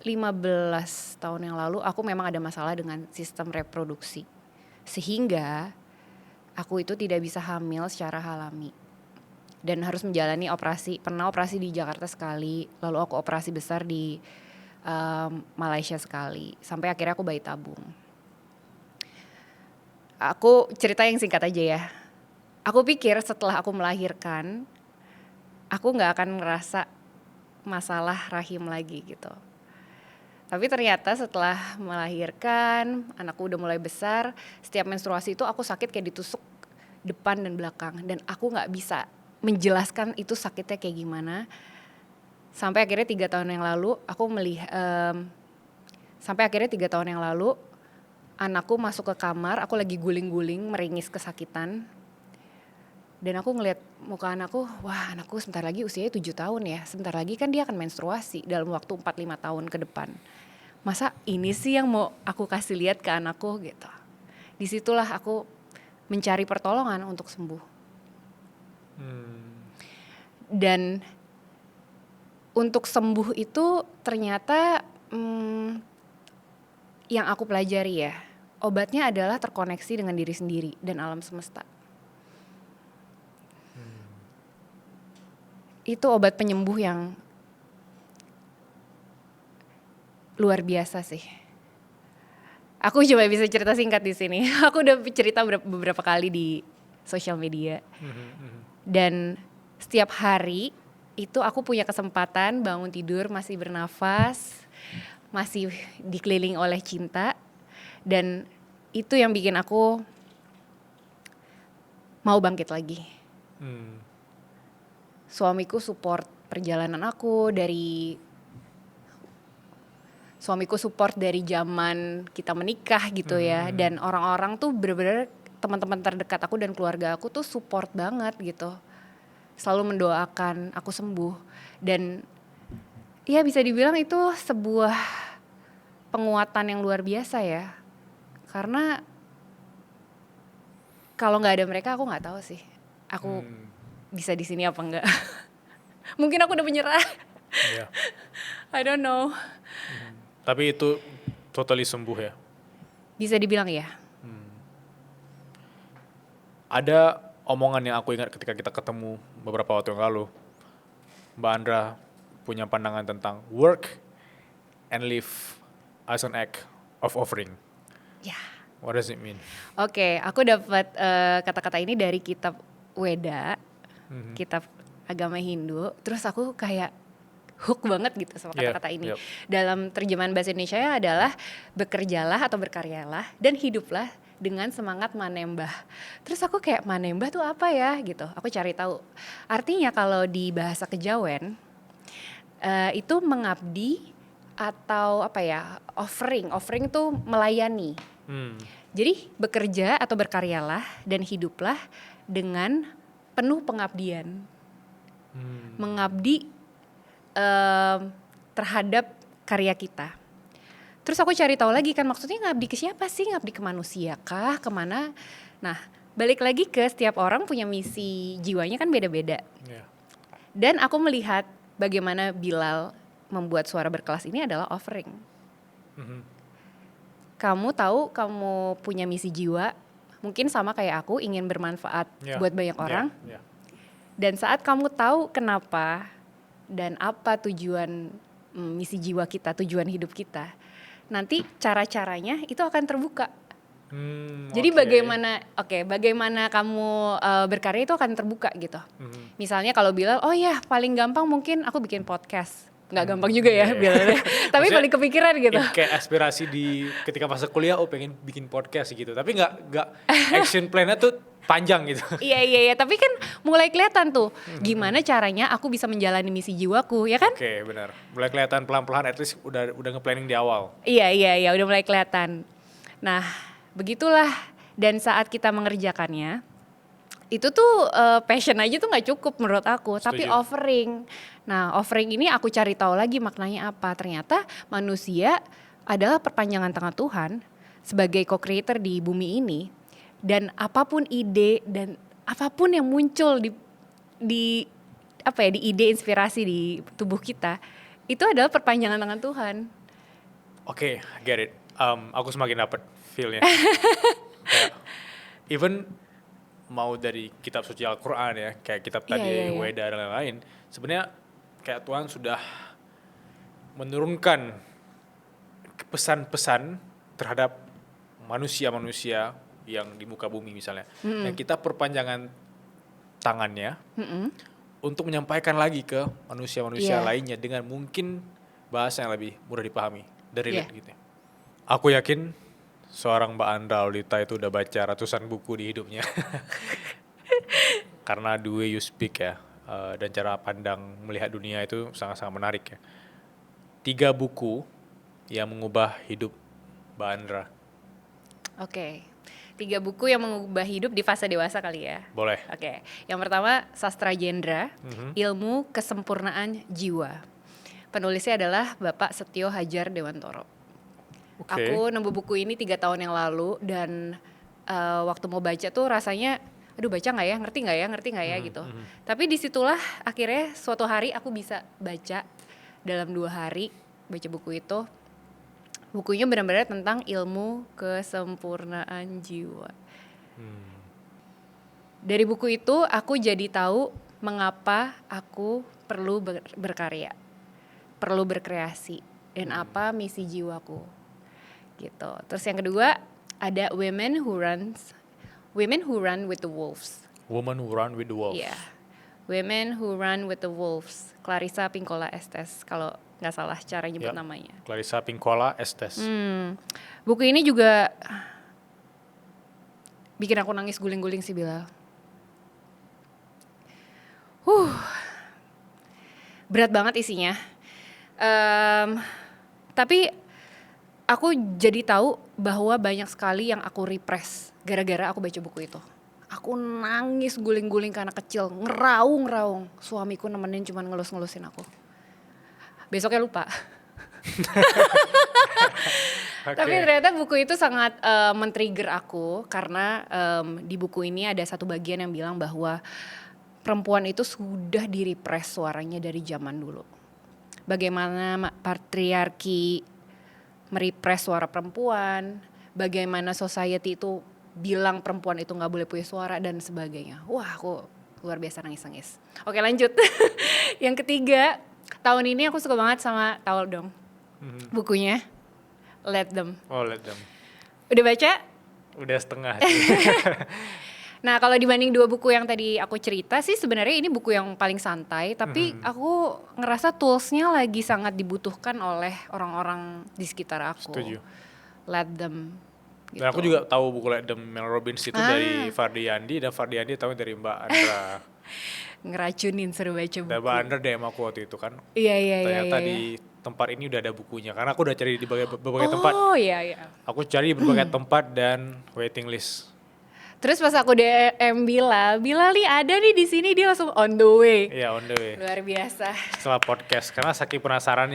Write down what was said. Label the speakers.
Speaker 1: 15 tahun yang lalu aku memang ada masalah dengan sistem reproduksi. Sehingga aku itu tidak bisa hamil secara alami. Dan harus menjalani operasi, pernah operasi di Jakarta sekali, lalu aku operasi besar di Malaysia sekali, sampai akhirnya aku bayi tabung. Aku cerita yang singkat aja ya. Aku pikir setelah aku melahirkan, aku gak akan ngerasa masalah rahim lagi gitu. Tapi ternyata setelah melahirkan, anakku udah mulai besar, setiap menstruasi itu aku sakit kayak ditusuk depan dan belakang. Dan aku gak bisa menjelaskan itu sakitnya kayak gimana. Sampai akhirnya 3 tahun yang lalu, anakku masuk ke kamar, aku lagi guling-guling, meringis kesakitan. Dan aku ngeliat muka anakku, wah anakku sebentar lagi usianya 7 tahun ya. Sebentar lagi kan dia akan menstruasi dalam waktu 4-5 tahun ke depan. Masa ini sih yang mau aku kasih lihat ke anakku gitu. Disitulah aku mencari pertolongan untuk sembuh. Dan untuk sembuh itu ternyata yang aku pelajari ya, obatnya adalah terkoneksi dengan diri sendiri dan alam semesta. Itu obat penyembuh yang luar biasa sih. Aku coba bisa cerita singkat di sini. Aku udah cerita beberapa kali di sosial media. Dan setiap hari itu aku punya kesempatan bangun tidur masih bernafas, masih dikelilingi oleh cinta. Dan itu yang bikin aku mau bangkit lagi. Suamiku support perjalanan aku support dari zaman kita menikah gitu ya. Dan orang-orang tuh bener-bener teman-teman terdekat aku dan keluarga aku tuh support banget gitu. Selalu mendoakan aku sembuh. Dan ya bisa dibilang itu sebuah penguatan yang luar biasa ya. Karena kalau gak ada mereka aku gak tahu sih aku bisa di sini apa enggak. Mungkin aku udah menyerah.
Speaker 2: Yeah.
Speaker 1: I don't know.
Speaker 2: Tapi itu totally sembuh ya?
Speaker 1: Bisa dibilang ya.
Speaker 2: Ada omongan yang aku ingat ketika kita ketemu beberapa waktu yang lalu. Mbak Andra punya pandangan tentang work and live as an act of offering.
Speaker 1: Ya.
Speaker 2: What does it mean?
Speaker 1: Oke, aku dapat kata-kata ini dari kitab Weda, kitab agama Hindu. Terus aku kayak hook banget gitu sama kata-kata ini. Dalam terjemahan bahasa Indonesia adalah bekerjalah atau berkaryalah dan hiduplah dengan semangat manembah. Terus aku kayak manembah tuh apa ya gitu. Aku cari tahu. Artinya kalau di bahasa Kejawen itu mengabdi atau apa ya, offering tuh melayani. Jadi bekerja atau berkaryalah dan hiduplah dengan penuh pengabdian. Mengabdi terhadap karya kita. Terus aku cari tahu lagi kan, maksudnya ngabdi ke siapa sih? Ngabdi ke manusia kah? Kemana? Nah, balik lagi ke setiap orang punya misi jiwanya kan beda-beda. Dan aku melihat bagaimana Bilal membuat suara berkelas ini adalah offering. Kamu tahu kamu punya misi jiwa, mungkin sama kayak aku ingin bermanfaat buat banyak orang. Dan saat kamu tahu kenapa dan apa tujuan misi jiwa kita, tujuan hidup kita, nanti cara-caranya itu akan terbuka. Jadi bagaimana kamu berkarya itu akan terbuka gitu. Misalnya kalau Bilal, oh ya paling gampang mungkin aku bikin podcast. Nggak gampang juga ya Bilalnya. Tapi paling kepikiran gitu.
Speaker 2: Kayak aspirasi di ketika masa kuliah, pengen bikin podcast gitu. Tapi nggak action plan-nya tuh panjang gitu.
Speaker 1: Iya. Tapi kan mulai kelihatan tuh gimana caranya aku bisa menjalani misi jiwaku, ya kan?
Speaker 2: Oke, benar. Mulai kelihatan pelan-pelan, at least udah nge-planning di awal.
Speaker 1: Iya, udah mulai kelihatan. Nah, begitulah. Dan saat kita mengerjakannya, itu tuh passion aja tuh nggak cukup menurut aku. Setuju. Tapi offering. Nah, offering ini aku cari tahu lagi maknanya apa. Ternyata manusia adalah perpanjangan tangan Tuhan sebagai co-creator di bumi ini. Dan apapun ide dan apapun yang muncul di ide inspirasi di tubuh kita, itu adalah perpanjangan tangan Tuhan.
Speaker 2: Oke, get it. Aku semakin dapat feel-nya. Kayak, even mau dari kitab suci Al-Quran ya, kayak kitab tadi Weda dan lain-lain, sebenarnya kayak Tuhan sudah menurunkan pesan-pesan terhadap manusia-manusia yang di muka bumi misalnya. Dan kita perpanjangan tangannya untuk menyampaikan lagi ke manusia-manusia lainnya dengan mungkin bahasa yang lebih mudah dipahami dari gitu. Aku yakin seorang Mbak Andra Aulita itu udah baca ratusan buku di hidupnya. Karena the way you speak ya, dan cara pandang melihat dunia itu sangat-sangat menarik ya. 3 buku yang mengubah hidup Mbak Andra.
Speaker 1: Oke. 3 buku yang mengubah hidup di fase dewasa kali ya.
Speaker 2: Boleh.
Speaker 1: Oke. Yang pertama Sastra Jendra, Ilmu Kesempurnaan Jiwa. Penulisnya adalah Bapak Setio Hadjar Dewantoro. Aku nemu buku ini 3 tahun yang lalu dan waktu mau baca tuh rasanya, aduh baca nggak ya, ngerti nggak ya gitu. Tapi disitulah akhirnya suatu hari aku bisa baca dalam 2 hari baca buku itu. Bukunya benar-benar tentang ilmu kesempurnaan jiwa. Dari buku itu aku jadi tahu mengapa aku perlu berkarya, perlu berkreasi, dan apa misi jiwaku. Gitu. Terus yang kedua ada Women Who Run with the Wolves.
Speaker 2: Women Who Run with the Wolves.
Speaker 1: Iya. Women Who Run with the Wolves. Clarissa Pinkola Estes kalau nggak salah cara nyebut namanya.
Speaker 2: Clarissa Pinkola Estes.
Speaker 1: Buku ini juga bikin aku nangis guling-guling sih Bilal. Berat banget isinya. Tapi aku jadi tahu bahwa banyak sekali yang aku repress gara-gara aku baca buku itu. Aku nangis guling-guling karena kecil, ngeraung-ngeraung. Suamiku nemenin cuman ngelus-ngelusin aku. Besoknya lupa. Tapi ternyata buku itu sangat men-trigger aku karena di buku ini ada satu bagian yang bilang bahwa perempuan itu sudah direpress suaranya dari zaman dulu. Bagaimana patriarki merepress suara perempuan, bagaimana society itu bilang perempuan itu gak boleh punya suara dan sebagainya. Wah, aku luar biasa nangis-nangis. Oke, lanjut. Yang ketiga, tahun ini aku suka banget sama, tahu dong bukunya Let Them.
Speaker 2: Oh, Let Them.
Speaker 1: Udah baca?
Speaker 2: Udah setengah.
Speaker 1: Nah, kalau dibanding 2 buku yang tadi aku cerita sih sebenarnya ini buku yang paling santai, tapi aku ngerasa toolsnya lagi sangat dibutuhkan oleh orang-orang di sekitar aku.
Speaker 2: Setuju.
Speaker 1: Let Them. Gitu.
Speaker 2: Dan aku juga tahu buku Let Them Mel Robbins itu dari Fardiandi, dan Fardiandi tahu dari Mbak Andra.
Speaker 1: Ngeracunin seru baca buku.
Speaker 2: Dan Mbak Andra DM aku waktu itu kan.
Speaker 1: Iya.
Speaker 2: Ternyata di tempat ini udah ada bukunya, karena aku udah cari di berbagai tempat.
Speaker 1: Oh iya.
Speaker 2: Aku cari di berbagai tempat dan waiting list.
Speaker 1: Terus pas aku DM Bila nih ada nih di sini, dia langsung on the way.
Speaker 2: Iya, on the way.
Speaker 1: Luar biasa.
Speaker 2: Setelah podcast, karena saking penasarannya